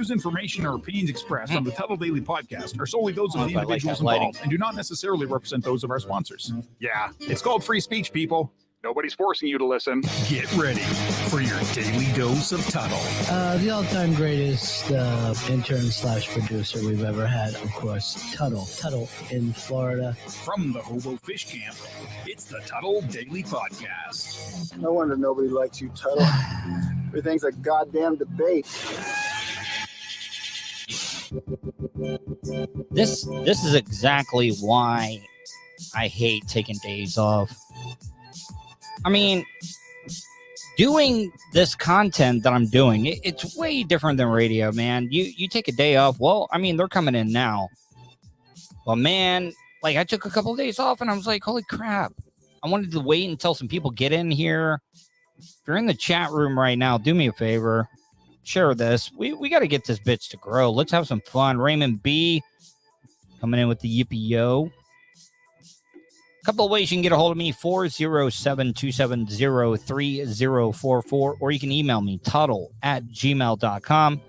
Information or opinions expressed on the Tuddle Daily Podcast are solely those of the individuals involved and do not necessarily represent those of our sponsors. Yeah, it's called free speech, people. Nobody's forcing you to listen. Get ready for your daily dose of Tuddle. The all-time greatest intern/producer we've ever had, of course, Tuddle. Tuddle in Florida. From the Hobo Fish Camp, it's the Tuddle Daily Podcast. No wonder nobody likes you, Tuddle. Everything's a goddamn debate. This is exactly why I hate taking days off. I mean, doing this content that I'm doing, it's way different than radio, man. You take a day off. Well, I mean, they're coming in now. Well, man, like I took a couple of days off and I was like, holy crap. I wanted to wait until some people get in here. If you're in the chat room right now, do me a favor. Share this. We got to get this bitch to grow. Let's have some fun. Raymond B coming in with the yippee yo. A couple of ways you can get a hold of me: 407-270-3044, or you can email me tuddle@gmail.com.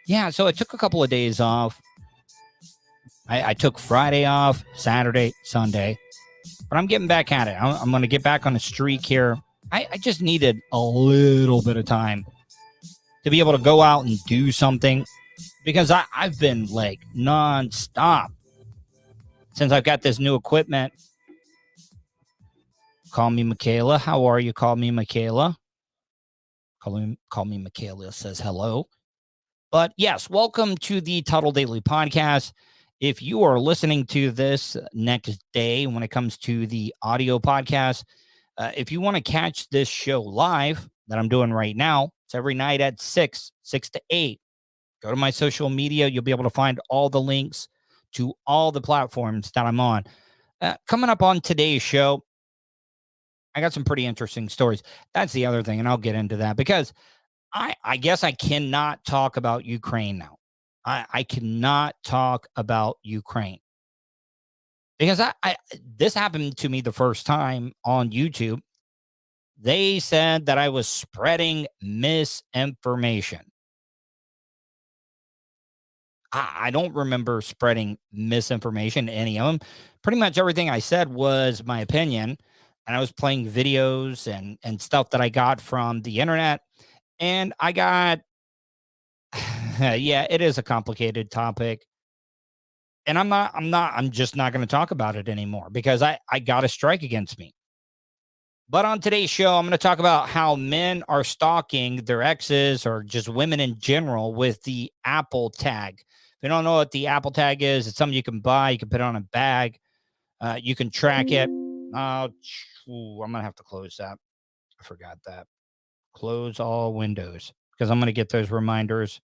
Yeah, so I took a couple of days off. I took Friday off, Saturday, Sunday, but I'm getting back at it. I'm going to get back on a streak here. I just needed a little bit of time to be able to go out and do something, because I've been like nonstop since I've got this new equipment. Call me Michaela. How are you? Call me Michaela. Call me Michaela says hello. But yes, welcome to the Tuddle Daily Podcast. If you are listening to this next day when it comes to the audio podcast, if you want to catch this show live that I'm doing right now, it's every night at 6 to 8. Go to my social media. You'll be able to find all the links to all the platforms that I'm on. Coming up on today's show, I got some pretty interesting stories. That's the other thing, and I'll get into that, because I guess I cannot talk about Ukraine now. I cannot talk about Ukraine, because this happened to me the first time on YouTube. They said that I was spreading misinformation. I don't remember spreading misinformation, any of them. Pretty much everything I said was my opinion, and I was playing videos and stuff that I got from the internet. And I got, yeah, it is a complicated topic. And I'm just not going to talk about it anymore, because I got a strike against me. But on today's show, I'm going to talk about how men are stalking their exes, or just women in general, with the Apple tag. If you don't know what the Apple tag is, it's something you can buy. You can put it on a bag. You can track it. I'm going to have to close that. I forgot that. Close all windows. because I'm going to get those reminders.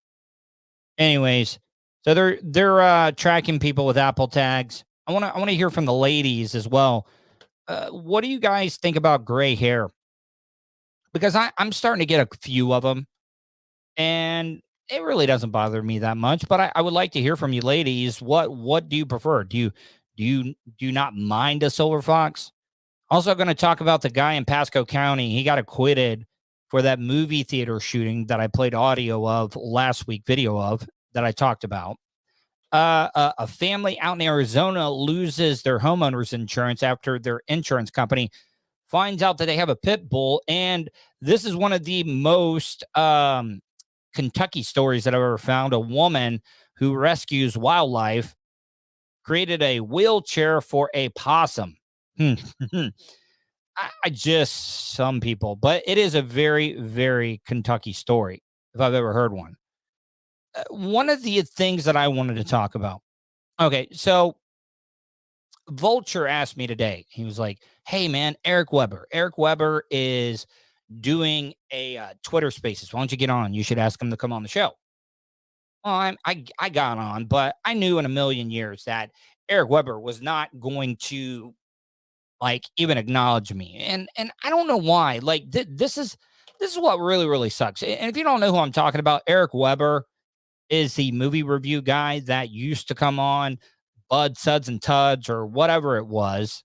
Anyways, so they're tracking people with Apple tags. I want to hear from the ladies as well. What do you guys think about gray hair? Because I'm starting to get a few of them, and it really doesn't bother me that much. But I would like to hear from you ladies. What do you prefer? Do you not mind a silver fox? Also going to talk about the guy in Pasco County. He got acquitted for that movie theater shooting that I played audio of last week, video of that I talked about. A family out in Arizona loses their homeowner's insurance after their insurance company finds out that they have a pit bull. And this is one of the most Kentucky stories that I've ever found. A woman who rescues wildlife created a wheelchair for a possum. I just, some people, but it is a very, very Kentucky story, if I've ever heard one. One of the things that I wanted to talk about. Okay, so Vulture asked me today. He was like, hey, man, Eric Weber is doing a Twitter Spaces. Why don't you get on? You should ask him to come on the show. Well, I got on, but I knew in a million years that Eric Weber was not going to like even acknowledge me. And I don't know why. Like this is what really, really sucks. And if you don't know who I'm talking about, Eric Weber is the movie review guy that used to come on Bud, Suds, and Tuds or whatever it was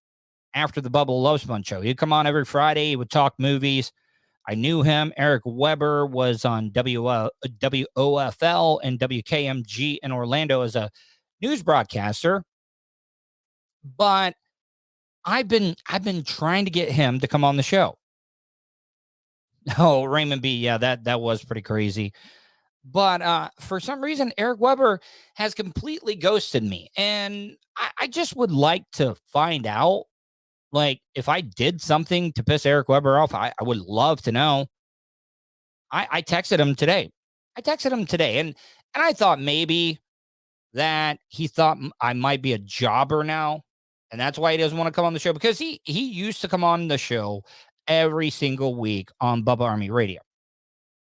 after the Bubble Love Sponge show. He'd come on every Friday. He would talk movies. I knew him. Eric Weber was on WOFL and WKMG in Orlando as a news broadcaster. But I've been trying to get him to come on the show. Oh, Raymond B. Yeah, that was pretty crazy. But for some reason, Eric Weber has completely ghosted me. And I just would like to find out, like, if I did something to piss Eric Weber off. I would love to know. I texted him today. And I thought maybe that he thought I might be a jobber now. And that's why he doesn't want to come on the show, because he used to come on the show every single week on Bubba Army Radio.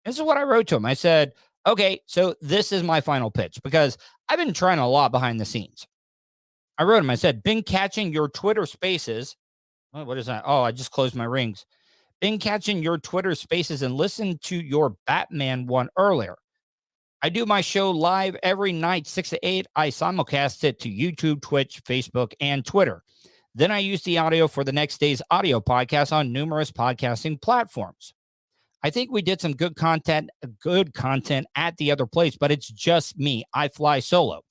This is what I wrote to him. I said, okay, so this is my final pitch, because I've been trying a lot behind the scenes. I wrote him. I said, been catching your Twitter Spaces. Oh, what is that? Oh, I just closed my rings. Been catching your Twitter Spaces and listened to your Batman one earlier. I do my show live every night, 6 to 8. I simulcast it to YouTube, Twitch, Facebook, and Twitter. Then I use the audio for the next day's audio podcast on numerous podcasting platforms. I think we did some good content at the other place, but it's just me. I fly solo.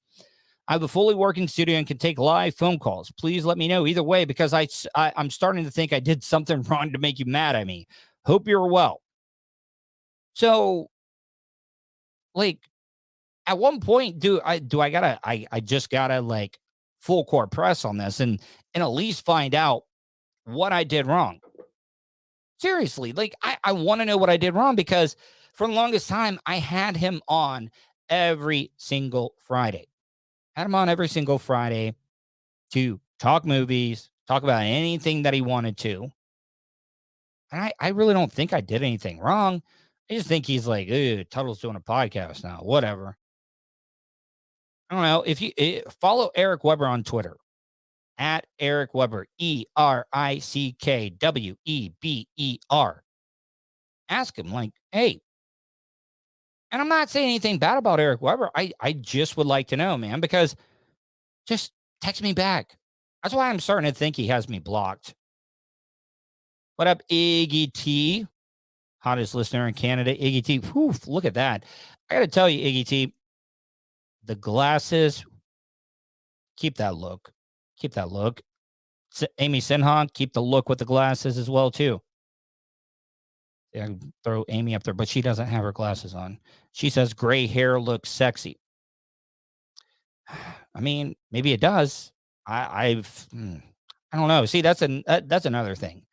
I have a fully working studio and can take live phone calls. Please let me know either way, because I'm starting to think I did something wrong to make you mad at me. Hope you're well. So, like, at one point, I just gotta like full court press on this and at least find out what I did wrong. Seriously, like I want to know what I did wrong, because for the longest time I had him on every single Friday. Had him on every single Friday to talk movies, talk about anything that he wanted to. And I really don't think I did anything wrong. I just think he's like, Tuddle's doing a podcast now, whatever. I don't know. If you follow Eric Weber on Twitter, at Eric Weber, ERICKWEBER. Ask him, like, hey, and I'm not saying anything bad about Eric Weber. I just would like to know, man, because just text me back. That's why I'm starting to think he has me blocked. What up, Iggy T? Hottest listener in Canada, Iggy T. Whew, look at that. I got to tell you, Iggy T, the glasses, keep that look. Keep that look. Amy Sinha, keep the look with the glasses as well, too. Yeah, I can throw Amy up there, but she doesn't have her glasses on. She says gray hair looks sexy. I mean, maybe it does. I don't know. See, that's another thing.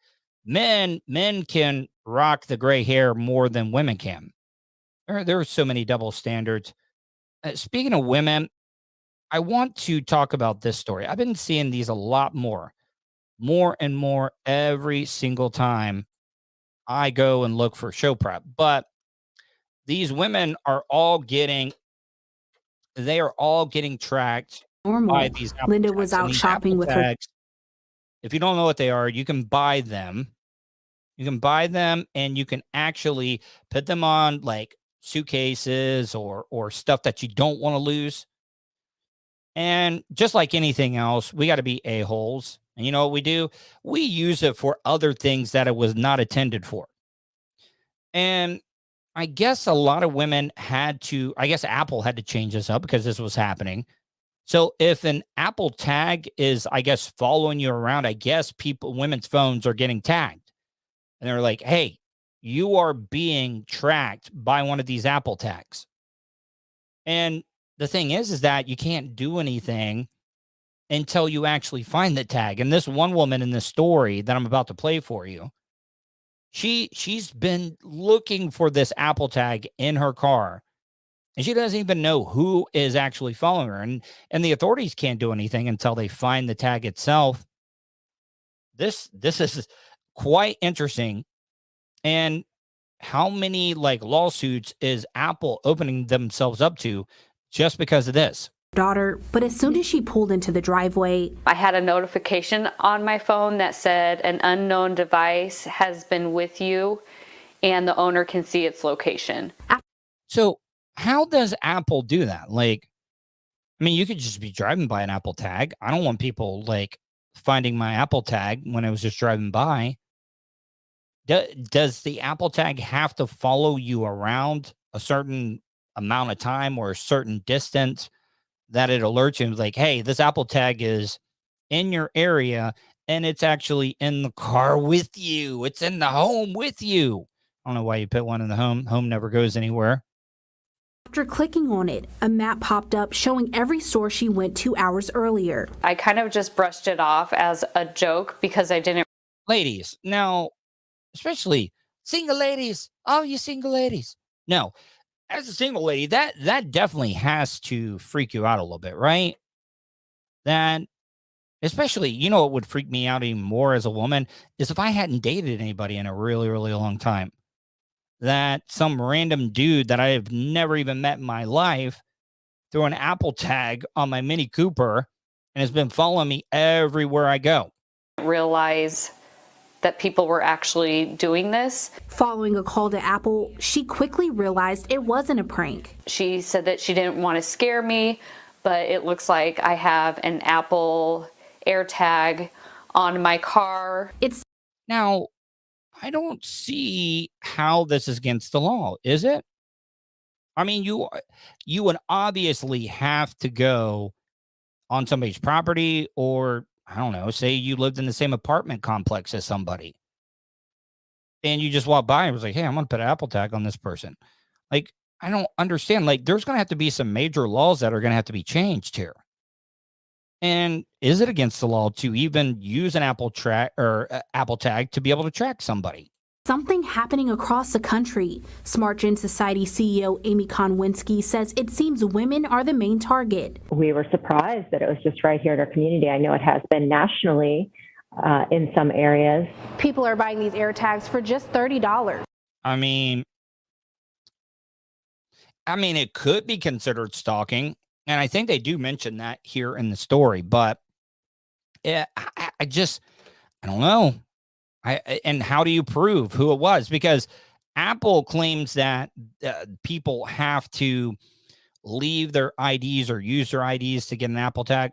Men can rock the gray hair more than women can. There are so many double standards. Speaking of women, I want to talk about this story. I've been seeing these a lot more and more every single time I go and look for show prep. But these women are all getting tracked by these Apple Linda tags. was And out these shopping Apple with tags, if you don't know what they are, you can buy them. You can buy them and you can actually put them on like suitcases or stuff that you don't want to lose. And just like anything else, we got to be a-holes. And you know what we do? We use it for other things that it was not intended for. And I guess a lot of women I guess Apple had to change this up because this was happening. So if an Apple tag is, I guess, following you around, I guess women's phones are getting tagged. And they're like, hey, you are being tracked by one of these Apple tags. And the thing is that you can't do anything until you actually find the tag. And this one woman in this story that I'm about to play for you, she's been looking for this Apple tag in her car. And she doesn't even know who is actually following her. And the authorities can't do anything until they find the tag itself. This is quite interesting. And how many like lawsuits is Apple opening themselves up to just because of this? Daughter, but as soon as she pulled into the driveway, I had a notification on my phone that said an unknown device has been with you and the owner can see its location. So how does Apple do that? Like, I mean, you could just be driving by an Apple tag. I don't want people like finding my Apple tag when I was just driving by. Does the Apple tag have to follow you around a certain amount of time or a certain distance that it alerts you like, hey, this Apple tag is in your area and it's actually in the car with you. It's in the home with you. I don't know why you put one in the home. Home never goes anywhere. After clicking on it, a map popped up showing every store she went 2 hours earlier. I kind of just brushed it off as a joke because I didn't. Ladies, now, especially single ladies. Oh, you single ladies. No, as a single lady, that definitely has to freak you out a little bit, right? That, especially, you know, what would freak me out even more as a woman is if I hadn't dated anybody in a really, really long time. That some random dude that I have never even met in my life threw an Apple tag on my Mini Cooper and has been following me everywhere I go. Realize that people were actually doing this. Following a call to Apple, she quickly realized it wasn't a prank. She said that she didn't want to scare me, but it looks like I have an Apple AirTag on my car. Now, I don't see how this is against the law, is it? I mean, you would obviously have to go on somebody's property or, I don't know, say you lived in the same apartment complex as somebody. And you just walk by and was like, hey, I'm going to put an Apple tag on this person. Like, I don't understand. Like, there's going to have to be some major laws that are going to have to be changed here. And is it against the law to even use an Apple tag to be able to track somebody? Something happening across the country. Smart Gen Society CEO Amy Konwinski says it seems women are the main target. We were surprised that it was just right here in our community. I know it has been nationally in some areas. People are buying these AirTags for just $30. I mean, it could be considered stalking. And I think they do mention that here in the story, but I don't know. And how do you prove who it was? Because Apple claims that people have to leave their IDs or use their IDs to get an Apple tag.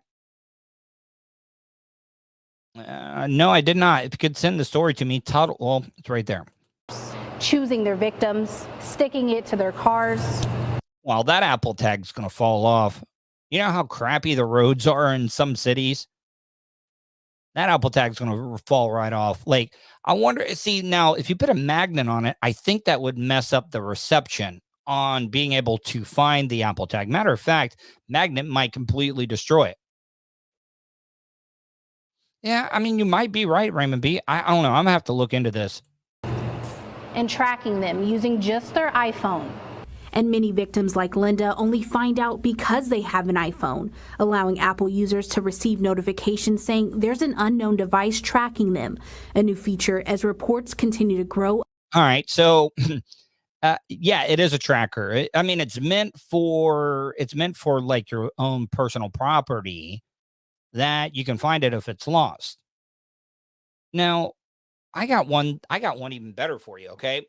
No, I did not. If you could send the story to me, Tuddle, well, it's right there. Choosing their victims, sticking it to their cars. Well, that Apple tag's going to fall off. You know how crappy the roads are in some cities? That Apple tag's going to fall right off. Like, I wonder, see, now, if you put a magnet on it, I think that would mess up the reception on being able to find the Apple tag. Matter of fact, magnet might completely destroy it. Yeah, I mean, you might be right, Raymond B. I don't know. I'm going to have to look into this. And tracking them using just their iPhone. And many victims like Linda only find out because they have an iPhone, allowing Apple users to receive notifications saying there's an unknown device tracking them, a new feature as reports continue to grow. All right, so Yeah, it is a tracker. I mean, it's meant for like your own personal property that you can find it if it's lost. Now, I got one even better for you, okay?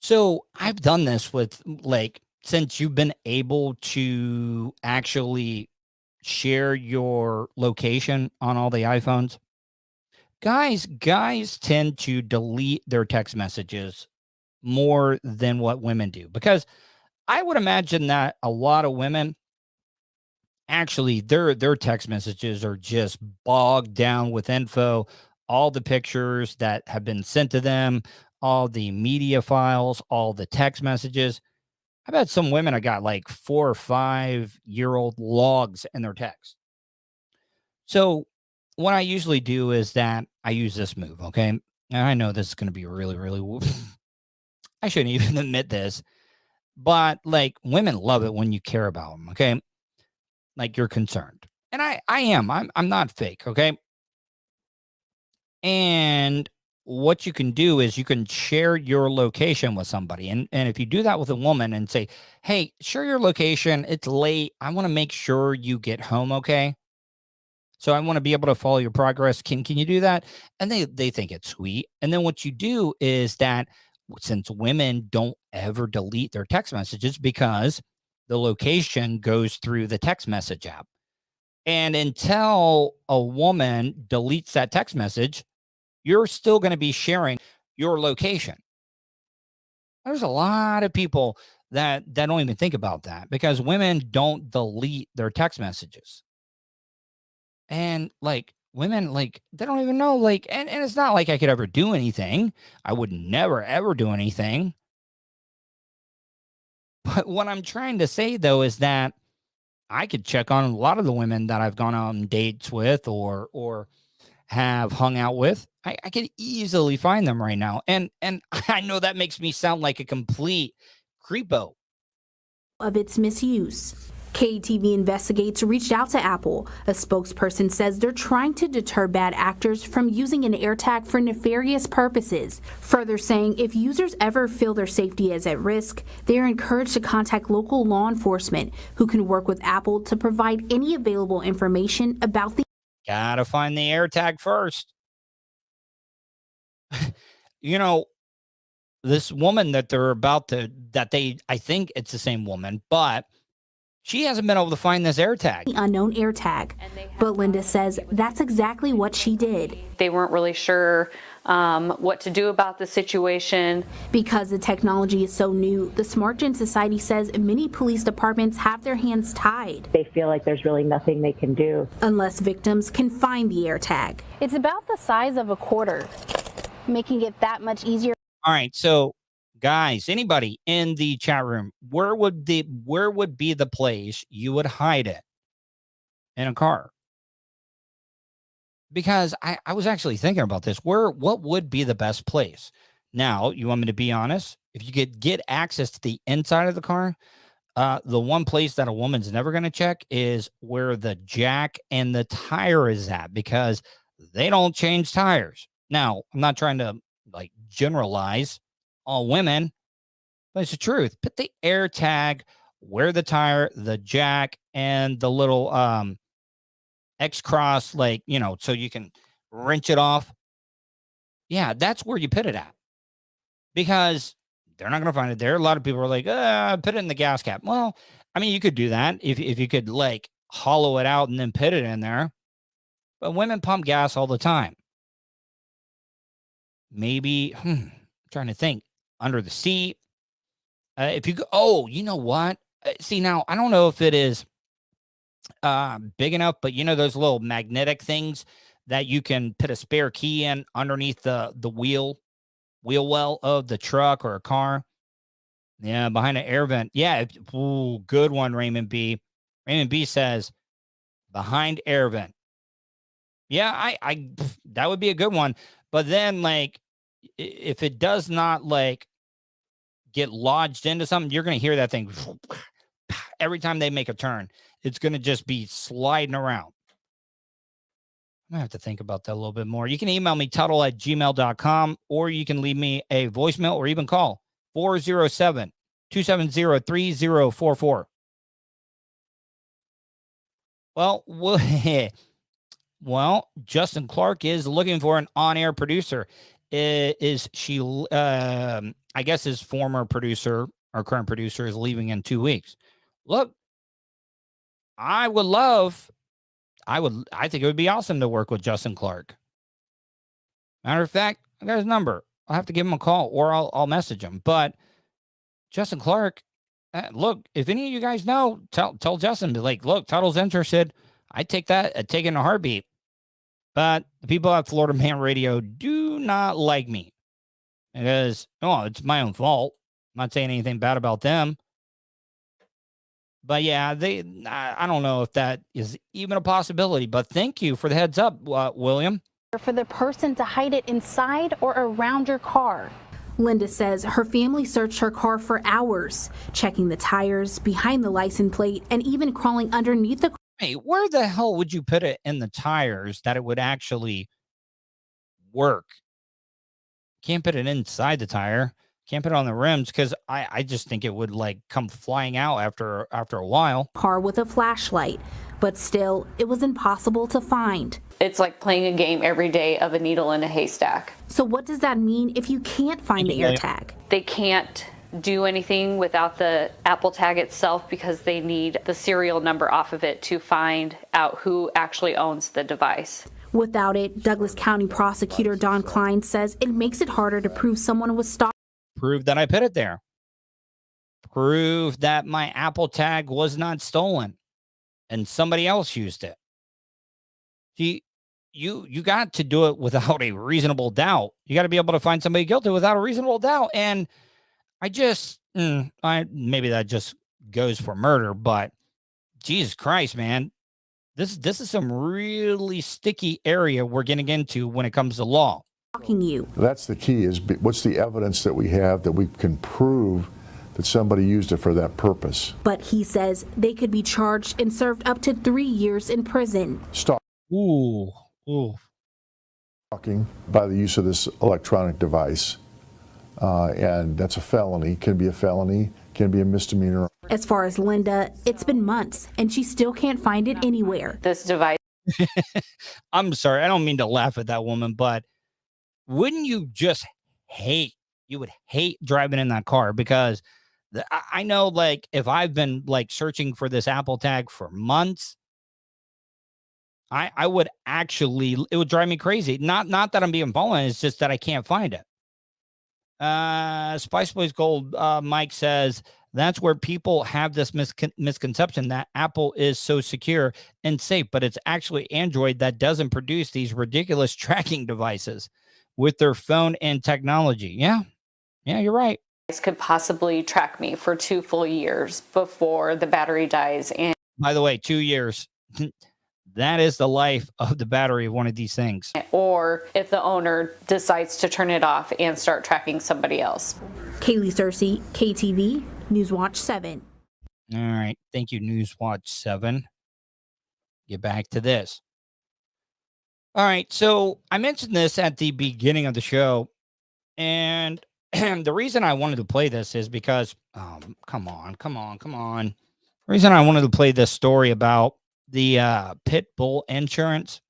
So, I've done this with like since you've been able to actually share your location on all the iPhones. Guys tend to delete their text messages more than what women do, because I would imagine that a lot of women actually their text messages are just bogged down with info, all the pictures that have been sent to them, all the media files, all the text messages. I bet some women have got like 4 or 5 year old logs in their text. So what I usually do is that I use this move, okay? And I know this is going to be really, really, I shouldn't even admit this, but like women love it when you care about them, okay? Like you're concerned. And I am. I'm not fake, okay? And what you can do is you can share your location with somebody. And if you do that with a woman and say, hey, share your location, it's late, I want to make sure you get home, okay? So I want to be able to follow your progress. Can you do that? And they think it's sweet. And then what you do is that since women don't ever delete their text messages because the location goes through the text message app. And until a woman deletes that text message, you're still going to be sharing your location. There's a lot of people that don't even think about that because women don't delete their text messages. And like women, like they don't even know, like, and it's not like I could ever do anything. I would never, ever do anything. But what I'm trying to say, though, is that I could check on a lot of the women that I've gone on dates with or have hung out with. I could easily find them right now. And I know that makes me sound like a complete creepo. Of its misuse. KTV Investigates reached out to Apple. A spokesperson says they're trying to deter bad actors from using an AirTag for nefarious purposes, further saying if users ever feel their safety is at risk, they are encouraged to contact local law enforcement who can work with Apple to provide any available information about the. Gotta find the AirTag first. You know, this woman that they're about to, I think it's the same woman, but she hasn't been able to find this AirTag. The unknown AirTag. But Linda says that's exactly what she did. They weren't really sure what to do about the situation. Because the technology is so new, the Smart Gen Society says many police departments have their hands tied. They feel like there's really nothing they can do unless victims can find the AirTag. It's about the size of a quarter, making it that much easier. All right, so guys, anybody in the chat room, where would be the place you would hide it in a car? Because I was actually thinking about this. What would be the best place? Now, you want me to be honest? If you could get access to the inside of the car, the one place that a woman's never going to check is where the jack and the tire is at, because they don't change tires. Now, I'm not trying to like generalize all women, but it's the truth. Put the AirTag where the tire, the jack, and the little X-cross, like, you know, so you can wrench it off. Yeah, that's where you put it at. Because they're not going to find it there. A lot of people are like, put it in the gas cap. Well, I mean, you could do that if you could like hollow it out and then put it in there. But women pump gas all the time. Maybe, trying to think, under the seat. If you go, oh, you know what? See, now, I don't know if it is big enough, but you know those little magnetic things that you can put a spare key in underneath the wheel well of the truck or a car? Yeah, behind an air vent. Yeah, good one, Raymond B. Raymond B says, behind air vent. Yeah, I that would be a good one. But then, like, if it does not, like, get lodged into something, you're going to hear that thing every time they make a turn. It's going to just be sliding around. I'm going to have to think about that a little bit more. You can email me, Tuddle@gmail.com, or you can leave me a voicemail or even call 407-270-3044. Well, Justin Clark is looking for an on-air producer. Is she, I guess his former producer, our current producer, is leaving in 2 weeks. Look, I think it would be awesome to work with Justin Clark. Matter of fact, I got his number. I'll have to give him a call or I'll message him. But Justin Clark, look, if any of you guys know, tell Justin, be like, look, Tuddle's interested. I'd take that, I'd take it in a heartbeat. But the people at Florida Man Radio do not like me because, it's my own fault. I'm not saying anything bad about them. But yeah, I don't know if that is even a possibility, but thank you for the heads up, William. For the person to hide it inside or around your car. Linda says her family searched her car for hours, checking the tires, behind the license plate, and even crawling underneath the car. Hey, where the hell would you put it in the tires that it would actually work? Can't put it inside the tire. Can't put it on the rims because I just think it would like come flying out after a while. Car with a flashlight, but still, it was impossible to find. It's like playing a game every day of a needle in a haystack. So what does that mean if you can't find the AirTag? They can't do anything without the Apple tag itself because they need the serial number off of it to find out who actually owns the device. Without it, Douglas County prosecutor Don Klein says it makes it harder to prove someone was stalked. Prove that I put it there. Prove that my Apple tag was not stolen and somebody else used it. See, you got to do it without a reasonable doubt. You got to be able to find somebody guilty without a reasonable doubt. And maybe that just goes for murder, but Jesus Christ, man, this is some really sticky area we're getting into when it comes to law. You. That's the key, is what's the evidence that we have that we can prove that somebody used it for that purpose. But he says they could be charged and served up to 3 years in prison. Stalking by the use of this electronic device, and that's a felony, can be a felony, can be a misdemeanor. As far as Linda, it's been months and she still can't find it anywhere. This device. I'm sorry, I don't mean to laugh at that woman, but wouldn't you just hate driving in that car? Because I know, like, if I've been like searching for this Apple tag for months, I would actually, it would drive me crazy. Not that I'm being violent, it's just that I can't find it. Spice Boys Gold, Mike says, that's where people have this misconception that Apple is so secure and safe, but it's actually Android that doesn't produce these ridiculous tracking devices with their phone and technology. Yeah, you're right. This could possibly track me for 2 full years before the battery dies. And by the way, 2 years. That is the life of the battery of one of these things. Or if the owner decides to turn it off and start tracking somebody else. Kaylee Cersei, KTV, Newswatch 7. All right. Thank you, Newswatch 7. Get back to this. All right. So I mentioned this at the beginning of the show. And the reason I wanted to play this is because, come on. The reason I wanted to play this story about the pit bull insurance,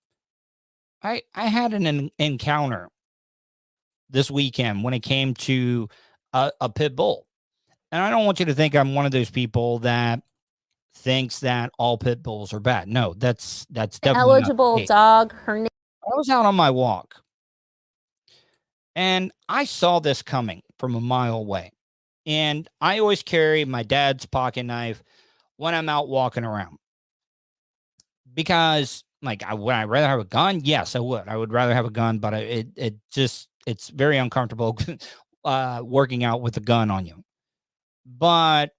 I had an encounter this weekend when it came to a pit bull. And I don't want you to think I'm one of those people that thinks that all pit bulls are bad. No, that's definitely eligible dog. Her name. I was out on my walk and I saw this coming from a mile away. And I always carry my dad's pocket knife when I'm out walking around. Because, like, would I rather have a gun? Yes, I would. I would rather have a gun, but it's very uncomfortable working out with a gun on you. But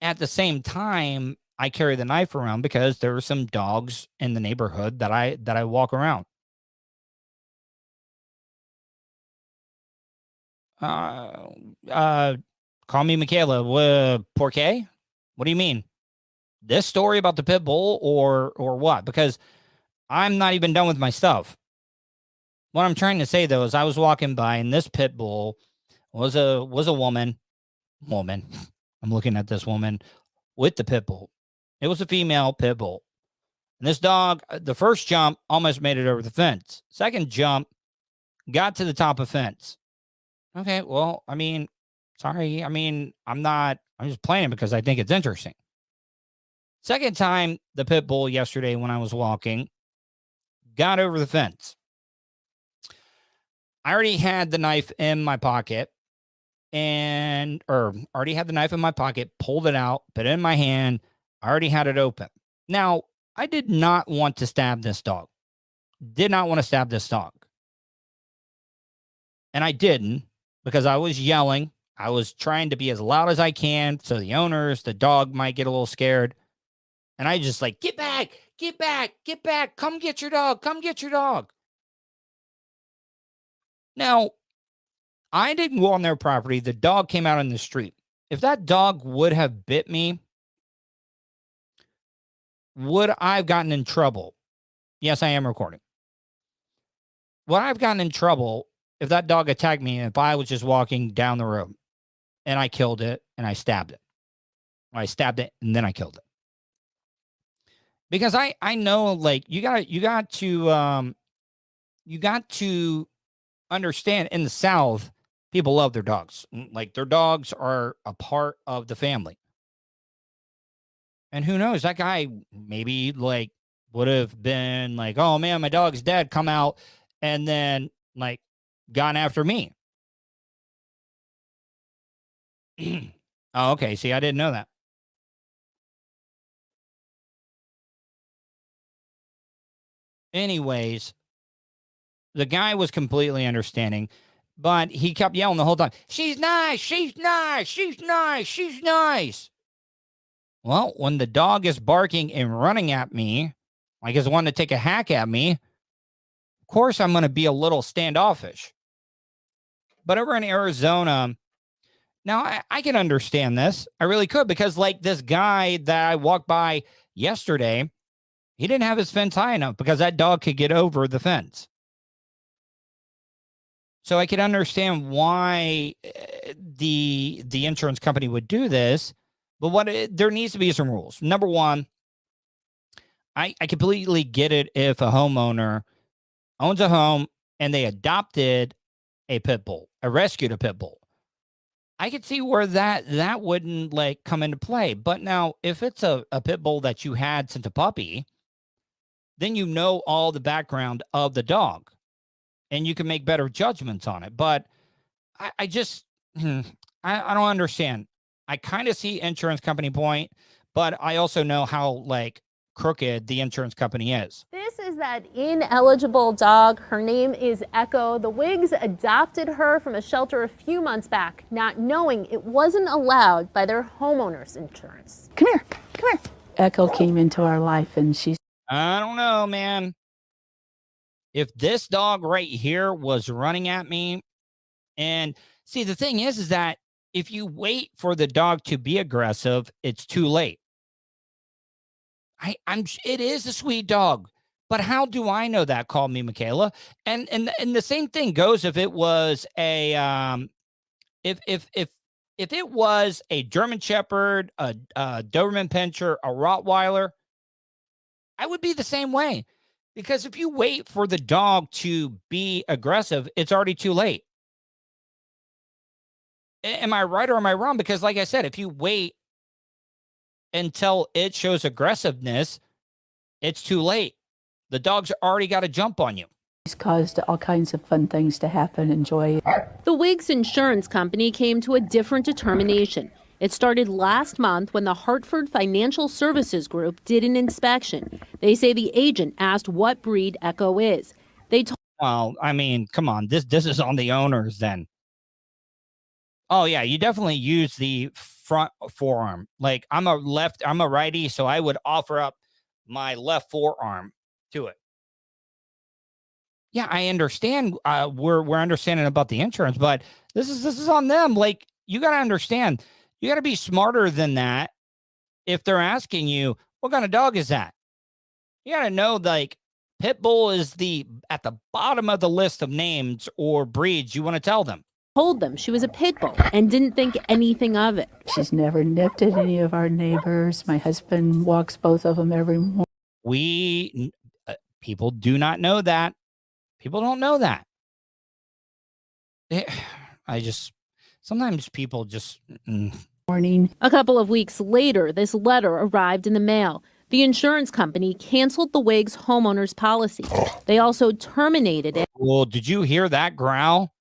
at the same time, I carry the knife around because there are some dogs in the neighborhood that I walk around. Call me Michaela. Por qué? What do you mean? This story about the pit bull or what? Because I'm not even done with my stuff. What I'm trying to say, though, is I was walking by, and this pit bull was a woman. I'm looking at this woman with the pit bull. It was a female pit bull. And this dog, the first jump almost made it over the fence. Second jump got to the top of fence. Okay, well, I mean, sorry. I mean, I'm just playing it because I think it's interesting. Second time, the pit bull yesterday when I was walking got over the fence. I already had the knife in my pocket pulled it out, put it in my hand. I already had it open. Now, I did not want to stab this dog. Did not want to stab this dog. And I didn't because I was yelling. I was trying to be as loud as I can so the dog might get a little scared. And I just like, get back, get back, get back. Come get your dog. Come get your dog. Now, I didn't go on their property. The dog came out on the street. If that dog would have bit me, would I have gotten in trouble? Yes, I am recording. Would I have gotten in trouble if that dog attacked me if I was just walking down the road and I killed it and I stabbed it? Or I stabbed it and then I killed it. Because I know, like, you got to understand, in the South, people love their dogs. Like, their dogs are a part of the family. And who knows, that guy maybe like would have been like, oh man, my dog's dead, come out, and then like gone after me. Oh, okay. See, I didn't know that. Anyways, the guy was completely understanding, but he kept yelling the whole time, she's nice, she's nice, she's nice, she's nice. Well, when the dog is barking and running at me, like it's wanting to take a hack at me, of course I'm going to be a little standoffish. But over in Arizona, now I can understand this. I really could, because like this guy that I walked by yesterday, he didn't have his fence high enough because that dog could get over the fence. So I could understand why the insurance company would do this. But there needs to be some rules. Number one, I completely get it if a homeowner owns a home and they adopted a pit bull, rescued a pit bull. I could see where that wouldn't like come into play. But now if it's a pit bull that you had since a puppy, then you know all the background of the dog and you can make better judgments on it. But I don't understand. I kind of see insurance company point, but I also know how like crooked the insurance company is. This is that ineligible dog. Her name is Echo. The Whigs adopted her from a shelter a few months back, not knowing it wasn't allowed by their homeowner's insurance. Come here. Echo came into our life and she's... I don't know, man. If this dog right here was running at me, and see, the thing is that if you wait for the dog to be aggressive, it's too late. It is a sweet dog, but how do I know that? Call me Michaela. And the same thing goes if it was a if it was a German Shepherd, a Doberman Pinscher, a Rottweiler, I would be the same way. Because if you wait for the dog to be aggressive, it's already too late. Am I right or am I wrong? Because like I said, if you wait until it shows aggressiveness, it's too late. The dog's already got to jump on you. He's caused all kinds of fun things to happen and joy. The Whigs insurance company came to a different determination. It started last month when the Hartford Financial Services Group did an inspection. They say the agent asked what breed Echo is. They told... Well, I mean, come on. This is on the owners then. Oh, yeah, you definitely use the front forearm. Like, I'm a righty, so I would offer up my left forearm to it. Yeah, I understand. We're understanding about the insurance, but this is on them. Like, you got to understand, you got to be smarter than that. If they're asking you, what kind of dog is that? You got to know, like, Pit bull is at the bottom of the list of names or breeds you want to tell them. Told them she was a pit bull and didn't think anything of it. She's never nipped at any of our neighbors. My husband walks both of them every morning. People do not know that. People don't know that. Sometimes people just. Morning. A couple of weeks later, this letter arrived in the mail. The insurance company canceled the Wiggs homeowner's policy. They also terminated it. Well, did you hear that growl?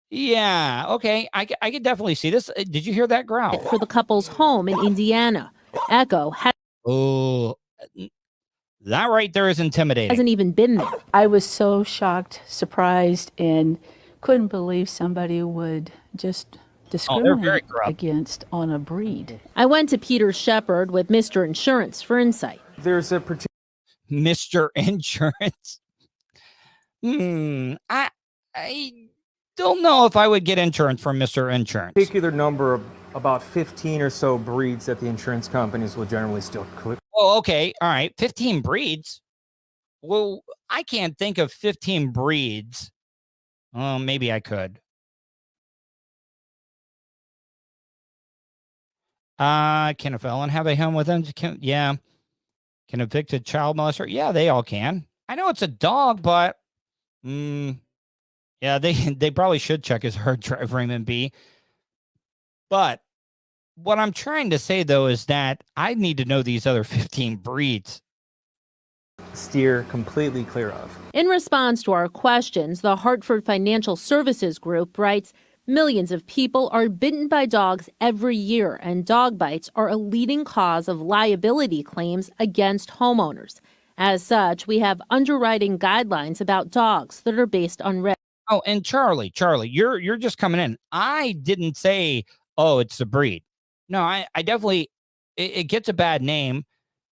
Yeah, okay. I could definitely see this. Did you hear that growl? For the couple's home in Indiana. Echo that right there is intimidating. Hasn't even been there. I was so shocked, surprised, and couldn't believe somebody would just discriminate against on a breed. I went to Peter Shepard with Mr. Insurance for insight. There's a particular Mr. Insurance. I don't know if I would get insurance from Mr. Insurance. particular number of about 15 or so breeds that the insurance companies will generally still clip. Oh, okay. All right. 15 breeds. Well, I can't think of 15 breeds. Maybe I could. Can a felon have a home with them? Yeah. Can a evicted child molester? Yeah, they all can. I know it's a dog, but yeah, they probably should check his hard drive, Raymond B. But what I'm trying to say, though, is that I need to know these other 15 breeds. Steer completely clear of. In response to our questions, the Hartford Financial Services Group writes, millions of people are bitten by dogs every year, and dog bites are a leading cause of liability claims against homeowners. As such, we have underwriting guidelines about dogs that are based on risk. Oh, and Charlie, you're just coming in. I didn't say, oh, it's a breed. No, I definitely, it gets a bad name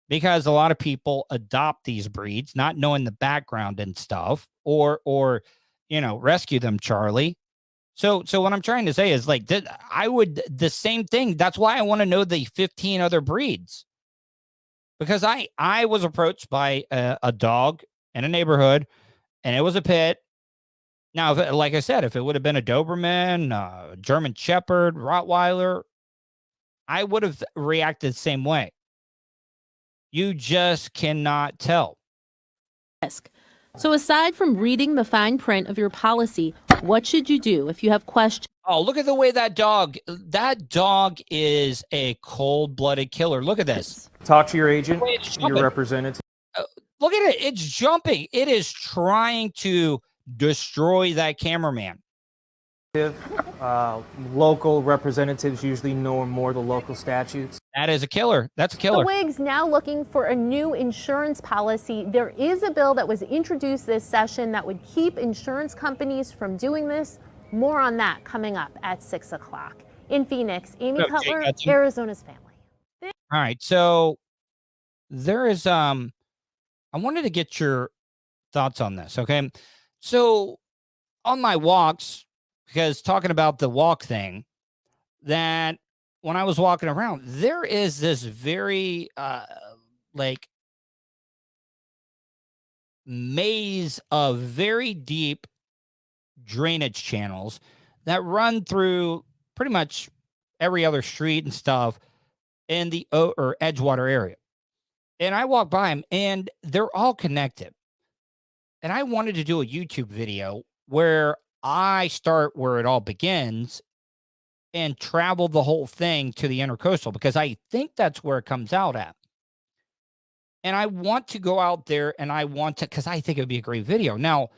because a lot of people adopt these breeds, not knowing the background and stuff, or rescue them, Charlie. So what I'm trying to say is the same thing. That's why I want to know the 15 other breeds. Because I was approached by a dog in a neighborhood, and it was a pit. Now, like I said, if it would have been a Doberman, German Shepherd, Rottweiler, I would have reacted the same way. You just cannot tell. So aside from reading the fine print of your policy, what should you do if you have questions? Oh, look at the way that dog is a cold-blooded killer. Look at this. Talk to your agent, your representative. Look at it. It's jumping. It is trying to destroy that cameraman. Local representatives usually know more the local statutes. That is a killer. That's a killer. The Whigs now looking for a new insurance policy. There is a bill that was introduced this session that would keep insurance companies from doing this. More on that coming up at 6 o'clock. In Phoenix, Amy Cutler, Arizona's Family. All right. So there is, I wanted to get your thoughts on this. Okay. So on my walks, because talking about the walk thing, that when I was walking around, there is this very maze of very deep drainage channels that run through pretty much every other street and stuff in the Edgewater area. And I walk by them, and they're all connected. And I wanted to do a YouTube video where I start where it all begins and travel the whole thing to the intercoastal, because I think that's where it comes out at. And I want to go out there, and because I think it would be a great video. Now,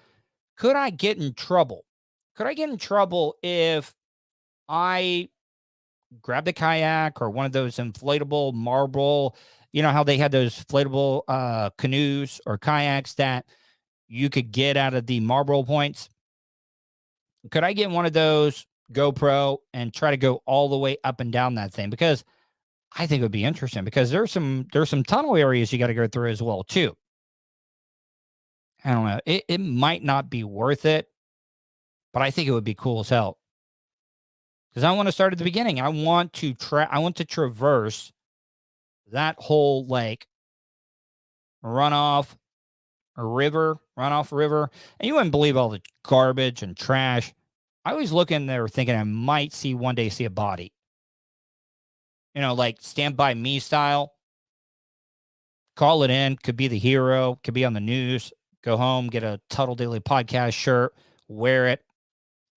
could I get in trouble? Could I get in trouble if I grabbed a kayak or one of those inflatable marble, how they had those inflatable canoes or kayaks that you could get out of the Marlboro points? Could I get one of those GoPro and try to go all the way up and down that thing? Because I think it would be interesting, because there's some tunnel areas you got to go through as well too. I don't know. It might not be worth it, but I think it would be cool as hell. Because I want to start at the beginning. I want to traverse that whole runoff a river, runoff river, and you wouldn't believe all the garbage and trash. I always look in there thinking I might one day see a body. Like Stand By Me style. Call it in. Could be the hero. Could be on the news. Go home, get a Tuddle Daily Podcast shirt, wear it.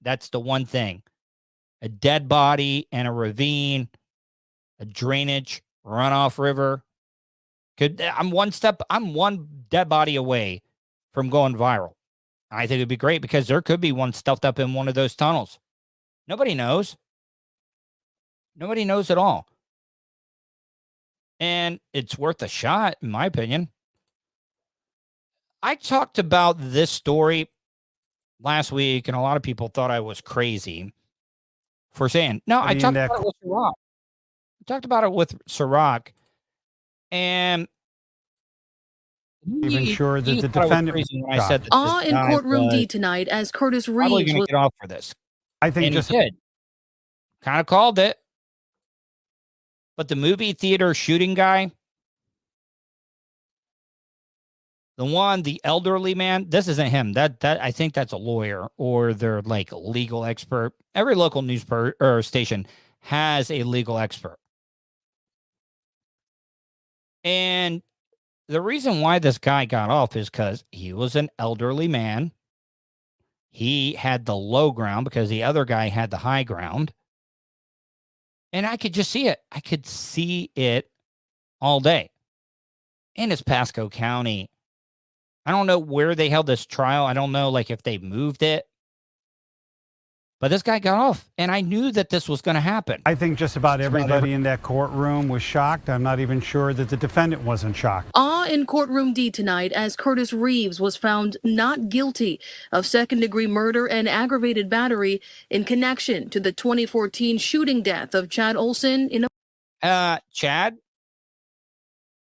That's the one thing. A dead body and a ravine, a drainage, runoff river. I'm one dead body away from going viral. I think it'd be great because there could be one stuffed up in one of those tunnels. Nobody knows. Nobody knows at all. And it's worth a shot, in my opinion. I talked about this story last week, and a lot of people thought I was crazy for saying, no, I talked about it with Sirach. I talked about it with Sirach, and even sure that the defendant when I said that in Courtroom D tonight as Curtis Reeves probably going to get off for this. I think and just he did. Kind of called it. But the movie theater shooting guy, the elderly man, this isn't him. That I think that's a lawyer or they're like a legal expert. Every local news station has a legal expert. And the reason why this guy got off is because he was an elderly man. He had the low ground because the other guy had the high ground. And I could just see it. I could see it all day. And it's Pasco County. I don't know where they held this trial. I don't know if they moved it. But this guy got off, and I knew that this was going to happen. I think just about everybody in that courtroom was shocked. I'm not even sure that the defendant wasn't shocked. In Courtroom D tonight as Curtis Reeves was found not guilty of second-degree murder and aggravated battery in connection to the 2014 shooting death of Chad Olson in Chad,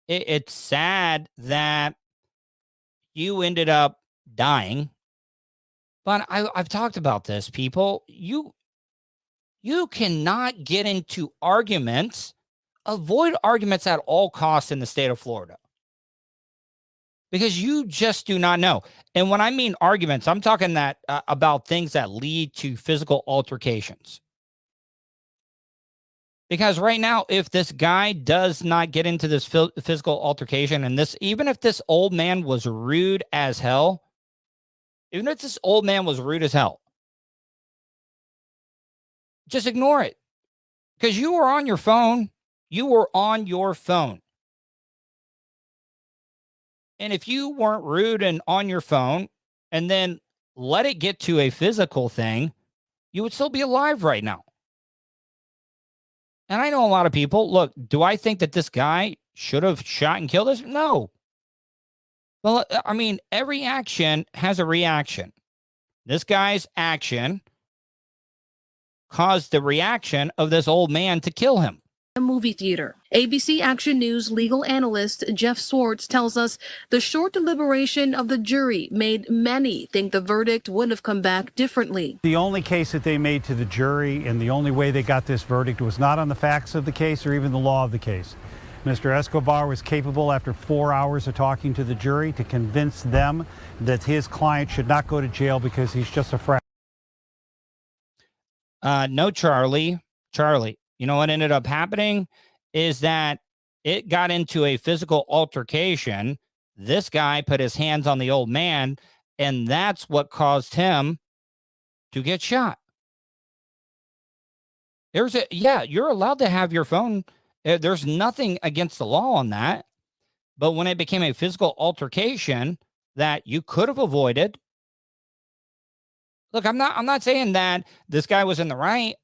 it's sad that you ended up dying. But I've talked about this, people. You cannot get into arguments. Avoid arguments at all costs in the state of Florida. Because you just do not know. And when I mean arguments, I'm talking that about things that lead to physical altercations. Because right now, if this guy does not get into this physical altercation, and even if this old man was rude as hell, just ignore it. Because you were on your phone. And if you weren't rude and on your phone and then let it get to a physical thing, you would still be alive right now. And I know a lot of people, look, do I think that this guy should have shot and killed us? No. Well, I mean, every action has a reaction. This guy's action caused the reaction of this old man to kill him. A movie theater. ABC Action News legal analyst Jeff Swartz tells us the short deliberation of the jury made many think the verdict would have come back differently. The only case that they made to the jury and the only way they got this verdict was not on the facts of the case or even the law of the case. Mr. Escobar was capable, after 4 hours of talking to the jury, to convince them that his client should not go to jail because he's just a friend. No, Charlie. You know what ended up happening is that it got into a physical altercation. This guy put his hands on the old man, and that's what caused him to get shot. You're allowed to have your phone. There's nothing against the law on that. But when it became a physical altercation that you could have avoided, look, I'm not saying that this guy was in the right,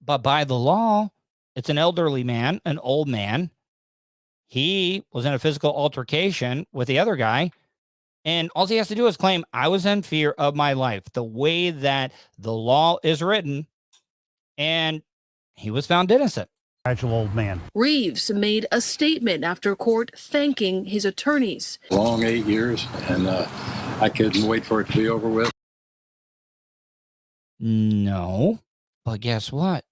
but by the law, it's an elderly man, an old man. He was in a physical altercation with the other guy, and all he has to do is claim, I was in fear of my life, the way that the law is written, and he was found innocent. Fragile old man. Reeves made a statement after court thanking his attorneys. Long 8 years, and I couldn't wait for it to be over with. No, but guess what?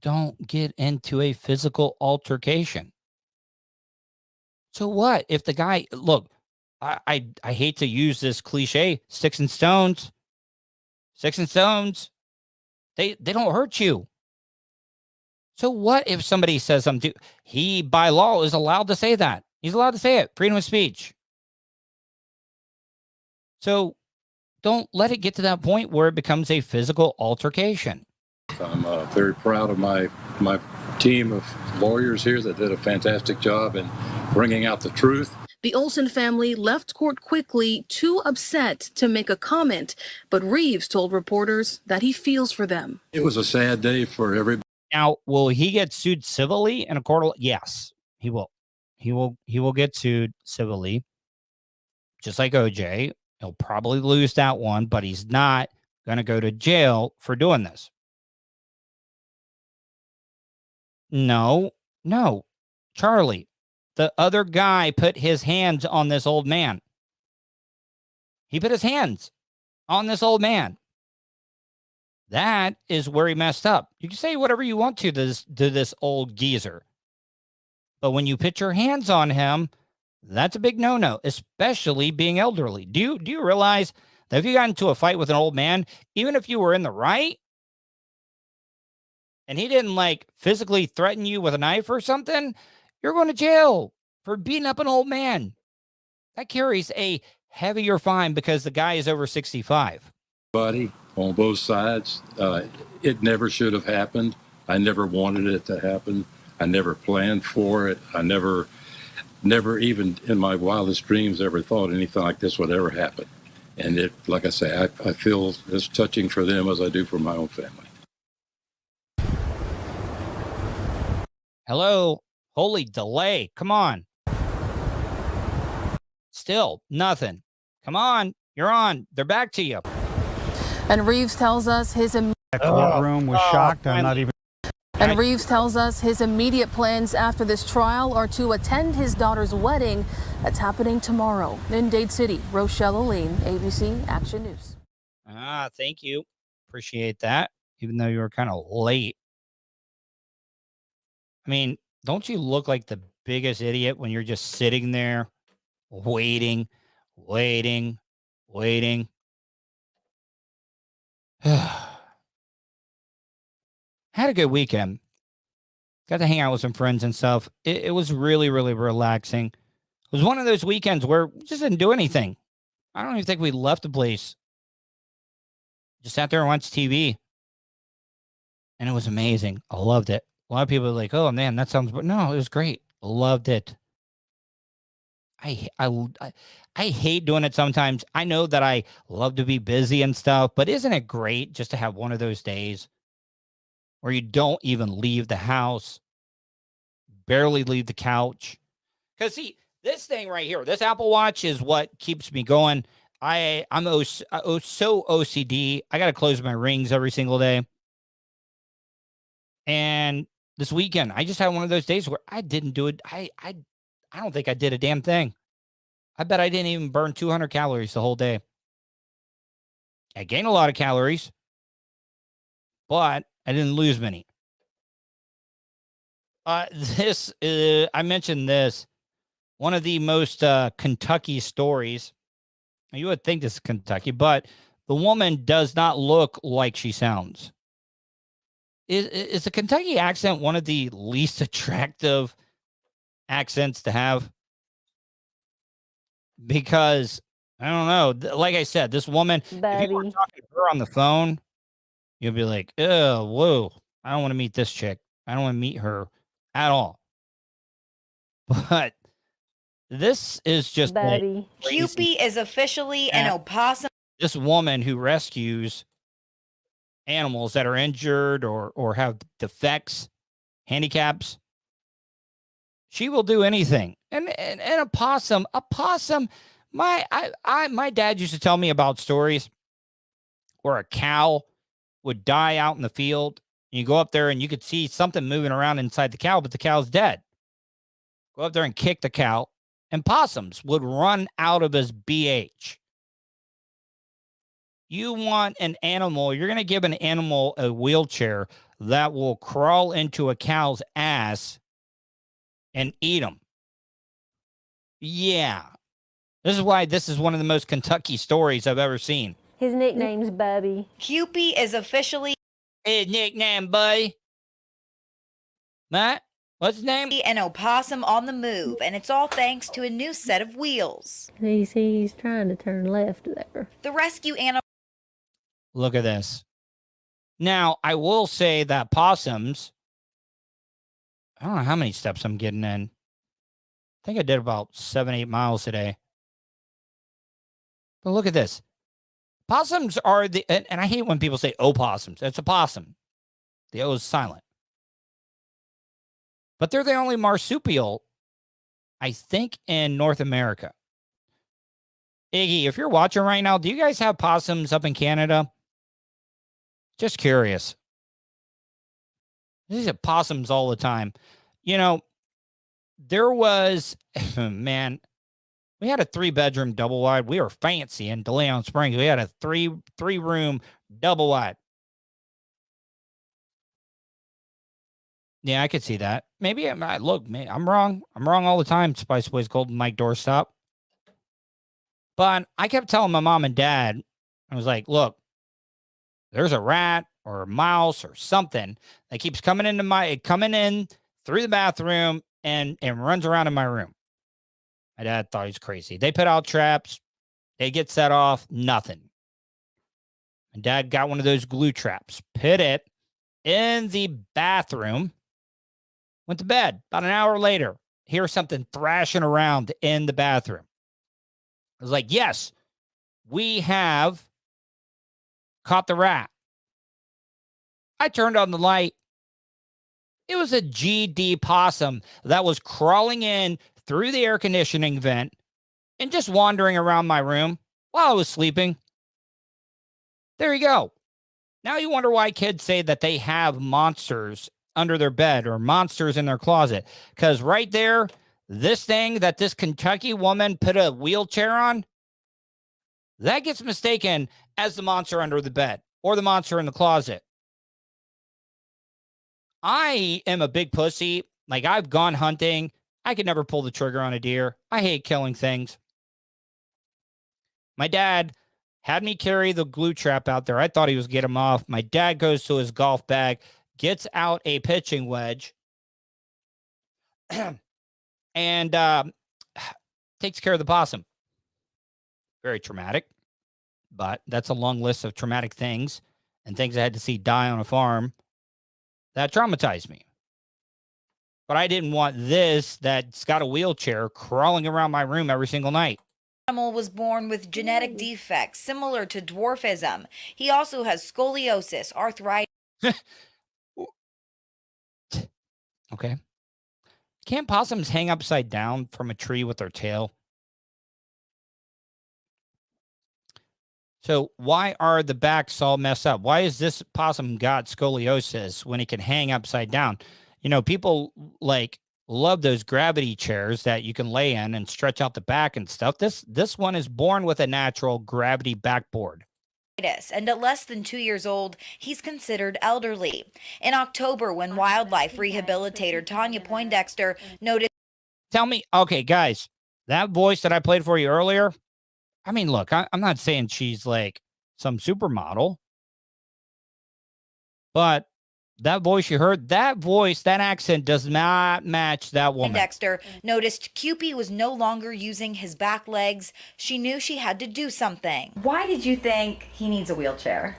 Don't get into a physical altercation. So what? If the guy, look, I hate to use this cliche, sticks and stones. Sticks and stones, they don't hurt you. So what if somebody says something? He, by law, is allowed to say that. He's allowed to say it. Freedom of speech. So don't let it get to that point where it becomes a physical altercation. I'm very proud of my team of lawyers here that did a fantastic job in bringing out the truth. The Olsen family left court quickly, too upset to make a comment, but Reeves told reporters that he feels for them. It was a sad day for everybody. Now, will he get sued civilly in a court? Yes, he will. He will get sued civilly, just like OJ. He'll probably lose that one, but he's not going to go to jail for doing this. No, Charlie. The other guy put his hands on this old man. He put his hands on this old man. That is where he messed up. You can say whatever you want to this old geezer. But when you put your hands on him, that's a big no-no, especially being elderly. Do you realize that if you got into a fight with an old man, even if you were in the right, and he didn't like physically threaten you with a knife or something, you're going to jail for beating up an old man. That carries a heavier fine because the guy is over 65. Buddy, on both sides, it never should have happened. I never wanted it to happen. I never planned for it. I never even in my wildest dreams ever thought anything like this would ever happen. And it, like I say, I feel as touching for them as I do for my own family. Hello. Holy delay. Come on. Still nothing. Come on. You're on. They're back to you. And Reeves tells us his That courtroom was shocked. I'm not even. And Reeves tells us his immediate plans after this trial are to attend his daughter's wedding that's happening tomorrow in Dade City. Rochelle Aline, ABC Action News. Thank you. Appreciate that. Even though you were kind of late. I mean, don't you look like the biggest idiot when you're just sitting there waiting? Had a good weekend. Got to hang out with some friends and stuff. It was really, really relaxing. It was one of those weekends where we just didn't do anything. I don't even think we left the place. Just sat there and watched TV. And it was amazing. I loved it. A lot of people are like, oh, man, that sounds... But no, it was great. Loved it. I hate doing it sometimes. I know that I love to be busy and stuff, but isn't it great just to have one of those days where you don't even leave the house, barely leave the couch? Because, see, this thing right here, this Apple Watch is what keeps me going. I'm so OCD. I got to close my rings every single day. And this weekend, I just had one of those days where I didn't do it. I don't think I did a damn thing. I bet I didn't even burn 200 calories the whole day. I gained a lot of calories, but I didn't lose many. I mentioned this. One of the most Kentucky stories. You would think this is Kentucky, but the woman does not look like she sounds. Is the Kentucky accent one of the least attractive accents to have? Because, I don't know, like I said, this woman, if you were talking to her on the phone, you'll be like, oh, whoa, I don't want to meet this chick. I don't want to meet her at all. But this is just Buddy. Cupie is officially an opossum. This woman who rescues animals that are injured or have defects, handicaps, she will do anything. And a possum, my dad used to tell me about stories where a cow would die out in the field. And you go up there and you could see something moving around inside the cow, but the cow's dead. Go up there and kick the cow, and possums would run out of his BH. You want an animal, you're going to give an animal a wheelchair that will crawl into a cow's ass and eat them. Yeah. This is why this is one of the most Kentucky stories I've ever seen. His nickname's Bubby. Cupie is officially his nickname, buddy. Matt, what's his name? an opossum on the move, and it's all thanks to a new set of wheels. He's trying to turn left there. The rescue animal. Look at this. Now, I will say that possums, I don't know how many steps I'm getting in. I think I did about 7-8 miles today. But look at this. Possums are the, and I hate when people say opossums. It's a possum. The O is silent. But they're the only marsupial, I think, in North America. Iggy, if you're watching right now, do you guys have possums up in Canada? Just curious. These are possums all the time. You know, there was, man, we had a 3-bedroom double wide. We were fancy in DeLeon Springs. We had a three-room double wide. Yeah, I could see that. Maybe I'm wrong. I'm wrong all the time. Spice Boys Golden Mike doorstop. But I kept telling my mom and dad, I was like, look, there's a rat or a mouse or something that keeps coming in through the bathroom and runs around in my room. My dad thought he was crazy. They put out traps. They get set off. Nothing. My dad got one of those glue traps, put it in the bathroom, went to bed. About an hour later, hear something thrashing around in the bathroom. I was like, yes, we have caught the rat. I turned on the light. It was a GD possum that was crawling in through the air conditioning vent and just wandering around my room while I was sleeping. There you go. Now you wonder why kids say that they have monsters under their bed or monsters in their closet. Because right there, this thing that this Kentucky woman put a wheelchair on, that gets mistaken as the monster under the bed or the monster in the closet. I am a big pussy. Like, I've gone hunting. I could never pull the trigger on a deer. I hate killing things. My dad had me carry the glue trap out there. I thought he was getting him off. My dad goes to his golf bag, gets out a pitching wedge, and takes care of the possum. Very traumatic, but that's a long list of traumatic things and things I had to see die on a farm that traumatized me. But I didn't want this that's got a wheelchair crawling around my room every single night. Animal was born with genetic defects similar to dwarfism. He also has scoliosis, arthritis. Okay. Can't possums hang upside down from a tree with their tail? So why are the backs all messed up? Why is this possum got scoliosis when it can hang upside down? You know, people love those gravity chairs that you can lay in and stretch out the back and stuff. This one is born with a natural gravity backboard. And at less than 2 years old, he's considered elderly. In October, when wildlife rehabilitator Tanya Poindexter noticed... Tell me, okay, guys, that voice that I played for you earlier, I mean, look, I'm not saying she's like some supermodel, but that voice you heard, that accent does not match that woman. Poindexter noticed Cupie was no longer using his back legs. She knew she had to do something. Why did you think he needs a wheelchair?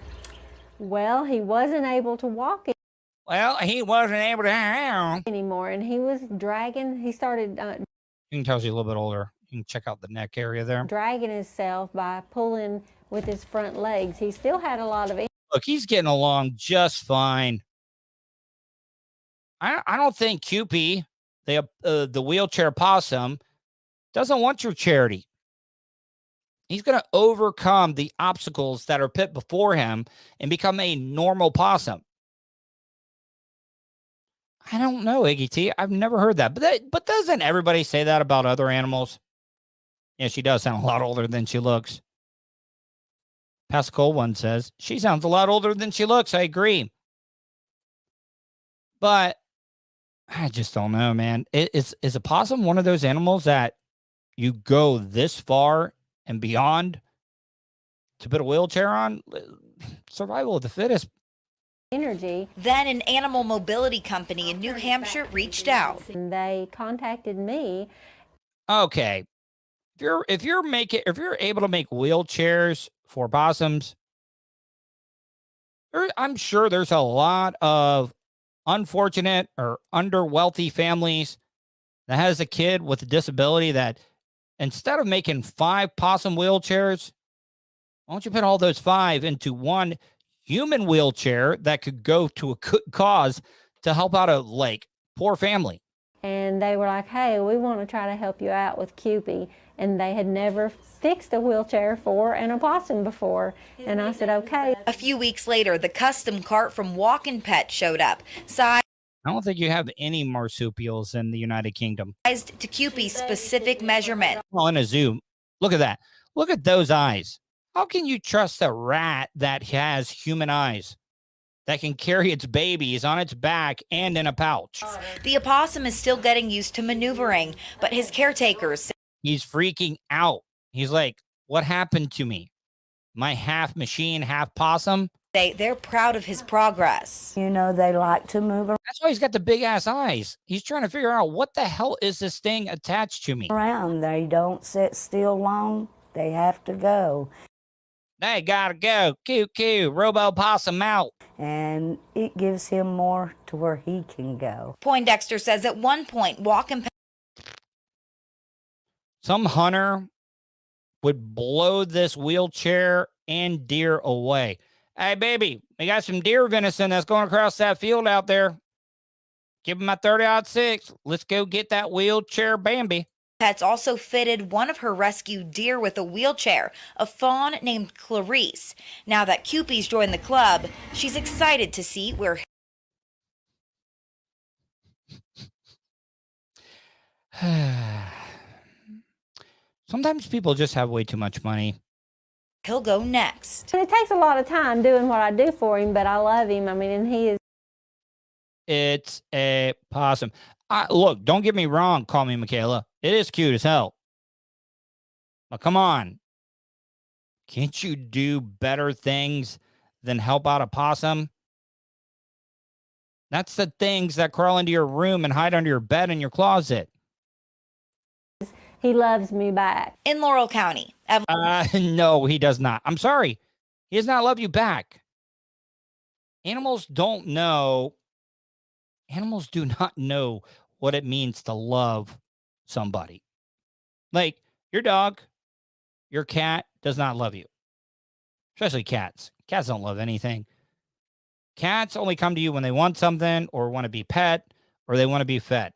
Well, he wasn't able to walk anymore, and he was dragging. He started. You can tell she's a little bit older. You can check out the neck area there. Dragging himself by pulling with his front legs. He still had a lot of. Look, he's getting along just fine. I don't think Cupie, the wheelchair possum, doesn't want your charity. He's going to overcome the obstacles that are put before him and become a normal possum. I don't know, Iggy T. I've never heard that. But doesn't everybody say that about other animals? Yeah, she does sound a lot older than she looks. Pascal one says, she sounds a lot older than she looks. I agree. But I just don't know, man. Is a possum one of those animals that you go this far and beyond to put a wheelchair on. Survival of the fittest. Energy. Then an animal mobility company in New Hampshire reached out. They contacted me. Okay. If you're able to make wheelchairs for possums, I'm sure there's a lot of unfortunate or under-wealthy families that has a kid with a disability that instead of making 5 possum wheelchairs, why don't you put all those 5 into one human wheelchair that could go to a good cause to help out a poor family? And they were like, hey, we want to try to help you out with Cupie. And they had never fixed a wheelchair for an opossum before. And I said, okay. A few weeks later, the custom cart from Walkin' Pet showed up. I don't think you have any marsupials in the United Kingdom. Sized to Cupie's specific measurement. Well, in a zoo, look at that. Look at those eyes. How can you trust a rat that has human eyes, that can carry its babies on its back and in a pouch? The opossum is still getting used to maneuvering, but his caretakers. He's freaking out. He's like, what happened to me? My half machine, half possum? They're proud of his progress. You know, they like to move around. That's why he's got the big ass eyes. He's trying to figure out what the hell is this thing attached to me? They don't sit still long. They have to go. They gotta go. Coo, Robo Possum out. And it gives him more to where he can go. Poindexter says at one point, Walkin' Pet. Some hunter would blow this wheelchair and deer away. Hey, baby, we got some deer venison that's going across that field out there. Give him my 30-06. Let's go get that wheelchair Bambi. Pets also fitted one of her rescued deer with a wheelchair, a fawn named Clarice. Now that Cupie's joined the club, she's excited to see where. Sometimes people just have way too much money. He'll go next. It takes a lot of time doing what I do for him, but I love him. I mean, and he is. It's a possum. Look, don't get me wrong. Call me Michaela. It is cute as hell. But come on. Can't you do better things than help out a possum? That's the things that crawl into your room and hide under your bed and your closet. He loves me back. In Laurel County. No, he does not. I'm sorry. He does not love you back. Animals don't know. Animals do not know what it means to love somebody. Like your dog, your cat does not love you. Especially cats. Cats don't love anything. Cats only come to you when they want something or want to be pet or they want to be fed.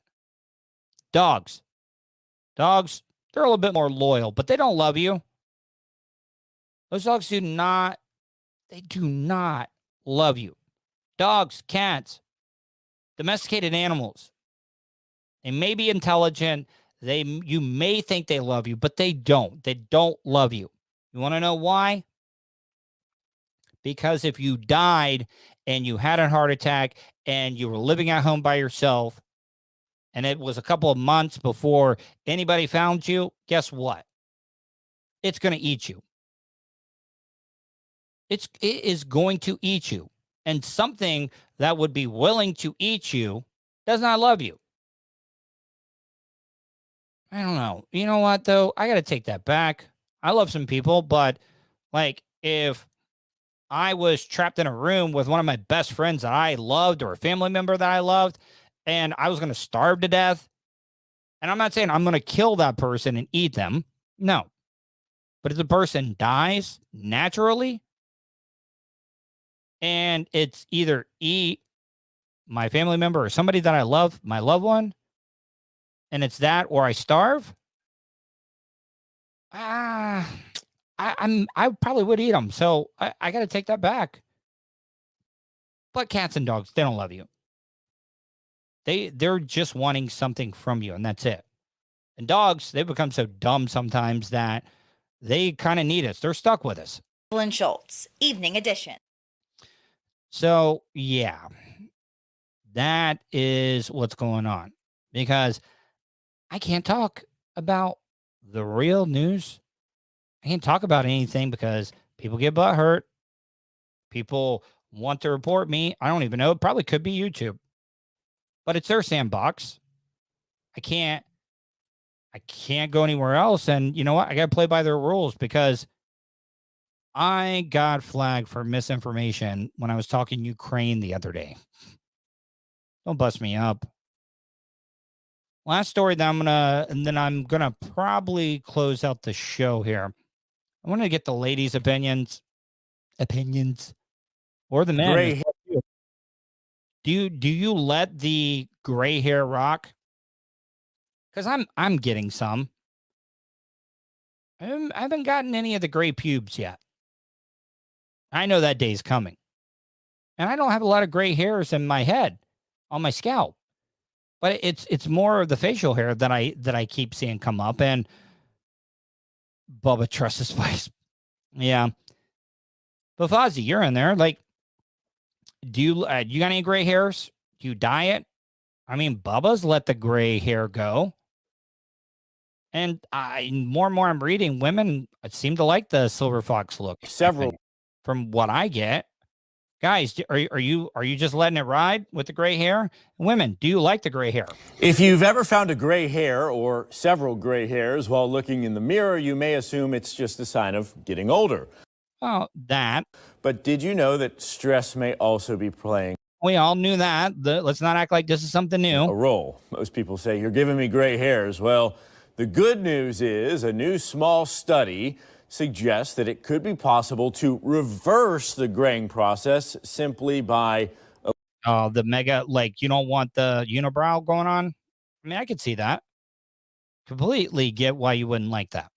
Dogs, they're a little bit more loyal, but they don't love you. Those dogs do not love you. Dogs, cats, domesticated animals. They may be intelligent. You may think they love you, but they don't. They don't love you. You want to know why? Because if you died and you had a heart attack and you were living at home by yourself, and it was a couple of months before anybody found you, guess what? It's going to eat you. It is going to eat you. And something that would be willing to eat you does not love you. I don't know. You know what, though? I got to take that back. I love some people, but like if I was trapped in a room with one of my best friends that I loved or a family member that I loved, and I was going to starve to death, and I'm not saying I'm going to kill that person and eat them. No. But if the person dies naturally, and it's either eat my family member or somebody that I love, my loved one, and it's that or I starve, I probably would eat them. So I got to take that back. But cats and dogs, they don't love you. They're just wanting something from you, and that's it. And dogs, they become so dumb sometimes that they kind of need us. They're stuck with us. Lynn Schultz, Evening Edition. So, yeah, that is what's going on. Because I can't talk about the real news, I can't talk about anything because people get butt hurt. People want to report me. I don't even know. It probably could be YouTube, but it's their sandbox. I can't go anywhere else. And you know what? I got to play by their rules because I got flagged for misinformation when I was talking Ukraine the other day. Don't bust me up. Last story that I'm gonna probably close out the show here. I want to get the ladies' opinions, or the men. Gray hair. Do you let the gray hair rock? Because I'm getting some. I haven't gotten any of the gray pubes yet. I know that day's coming, and I don't have a lot of gray hairs in my head, on my scalp. But it's more of the facial hair that I keep seeing come up. And Bubba Trust the Spice. Yeah. But Fozzie, you're in there. Like, do you got any gray hairs? Do you dye it? I mean, Bubba's let the gray hair go. And more and more I'm reading, women seem to like the silver fox look. Several. From what I get. Guys, are you just letting it ride with the gray hair? Women, do you like the gray hair? If you've ever found a gray hair or several gray hairs while looking in the mirror, you may assume it's just a sign of getting older. Oh, that. But did you know that stress may also be playing? We all knew that. Let's not act like this is something new. A role. Most people say, you're giving me gray hairs. Well, the good news is a new small study suggests that it could be possible to reverse the graying process simply by... the mega, like, you don't want the unibrow going on? I mean, I could see that. Completely get why you wouldn't like that.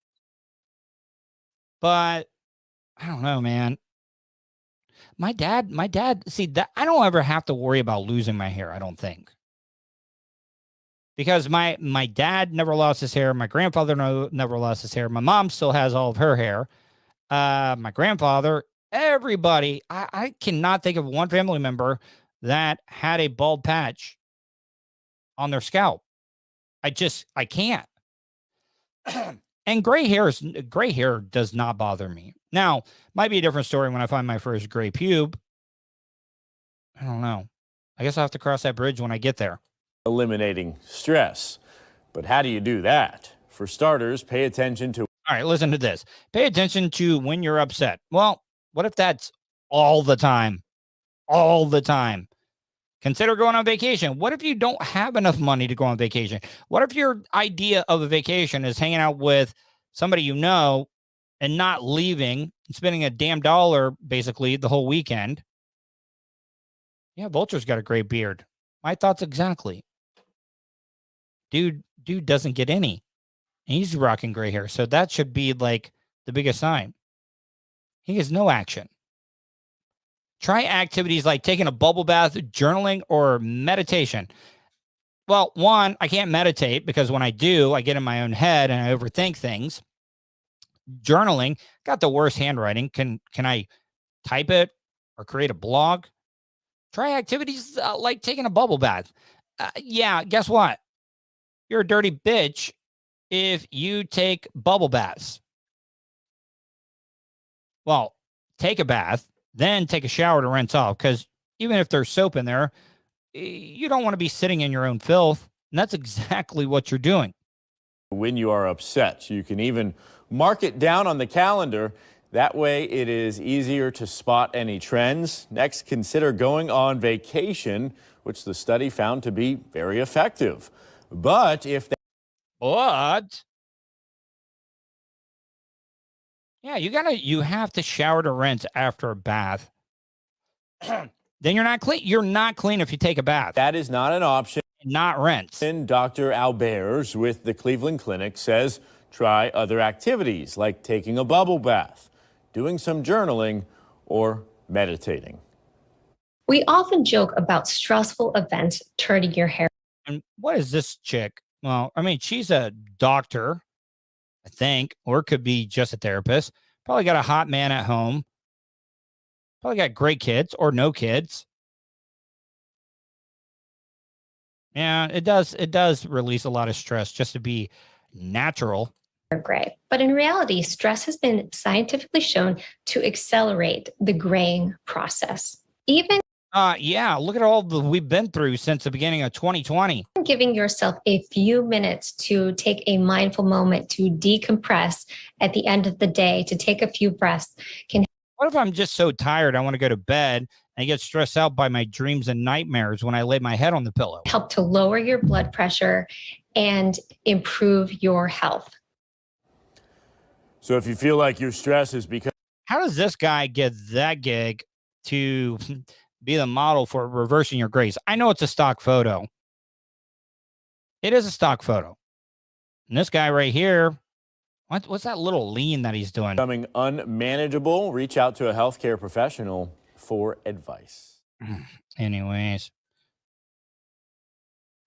But, I don't know, man. My dad, see, that I don't ever have to worry about losing my hair, I don't think. Because my dad never lost his hair. My grandfather never lost his hair. My mom still has all of her hair. My grandfather, everybody. I cannot think of one family member that had a bald patch on their scalp. I can't. And gray hair does not bother me. Now, might be a different story when I find my first gray pube. I don't know. I guess I'll have to cross that bridge when I get there. Eliminating stress. But how do you do that? For starters, pay attention to... All right, listen to this. Pay attention to when you're upset. Well, what if that's all the time? All the time. Consider going on vacation. What if you don't have enough money to go on vacation? What if your idea of a vacation is hanging out with somebody you know and not leaving and spending a damn dollar basically the whole weekend? Yeah, Vulture's got a great beard. My thoughts exactly. Dude doesn't get any. And he's rocking gray hair. So that should be like the biggest sign. He has no action. Try activities like taking a bubble bath, journaling, or meditation. Well, one, I can't meditate because when I do, I get in my own head and I overthink things. Journaling, got the worst handwriting. Can I type it or create a blog? Try activities like taking a bubble bath. Yeah, guess what? You're a dirty bitch if you take bubble baths. Well, take a bath, then take a shower to rinse off, because even if there's soap in there, you don't want to be sitting in your own filth, and that's exactly what you're doing. When you are upset, you can even mark it down on the calendar. That way it is easier to spot any trends. Next, consider going on vacation, which the study found to be very effective. But if that... What? Yeah, you have to shower to rinse after a bath. Then you're not clean. You're not clean if you take a bath. That is not an option. Not rinse. And Dr. Albers with the Cleveland Clinic says try other activities like taking a bubble bath, doing some journaling, or meditating. We often joke about stressful events turning your hair. And what is this chick? Well, I mean, she's a doctor, I think, or could be just a therapist. Probably got a hot man at home. Probably got great kids or no kids. Yeah, it does release a lot of stress just to be natural. gray. But in reality, stress has been scientifically shown to accelerate the graying process. Even yeah, look at all we've been through since the beginning of 2020. giving yourself a few minutes to take a mindful moment to decompress at the end of the day, to take a few breaths can. What if I'm just so tired I want to go to bed and get stressed out by my dreams and nightmares when I lay my head on the pillow? Help to lower your blood pressure and improve your health. So if you feel like your stress is because... How does this guy get that gig to be the model for reversing your grays? I know it's a stock photo. It is a stock photo. And this guy right here, what's that little lean that he's doing? Becoming unmanageable, reach out to a healthcare professional for advice. Anyways.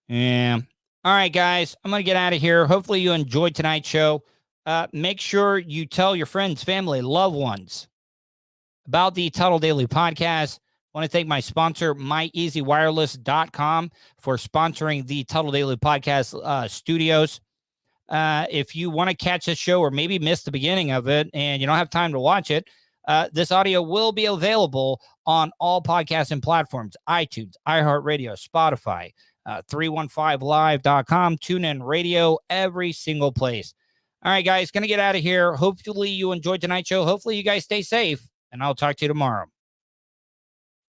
Yeah. All right, guys, I'm going to get out of here. Hopefully you enjoyed tonight's show. Make sure you tell your friends, family, loved ones about the Tuddle Daily Podcast. I want to thank my sponsor, MyEasyWireless.com, for sponsoring the Tuddle Daily Podcast studios. If you want to catch this show or maybe miss the beginning of it and you don't have time to watch it, this audio will be available on all podcasting platforms: iTunes, iHeartRadio, Spotify, 315live.com, TuneIn Radio, every single place. All right, guys, going to get out of here. Hopefully you enjoyed tonight's show. Hopefully you guys stay safe, and I'll talk to you tomorrow.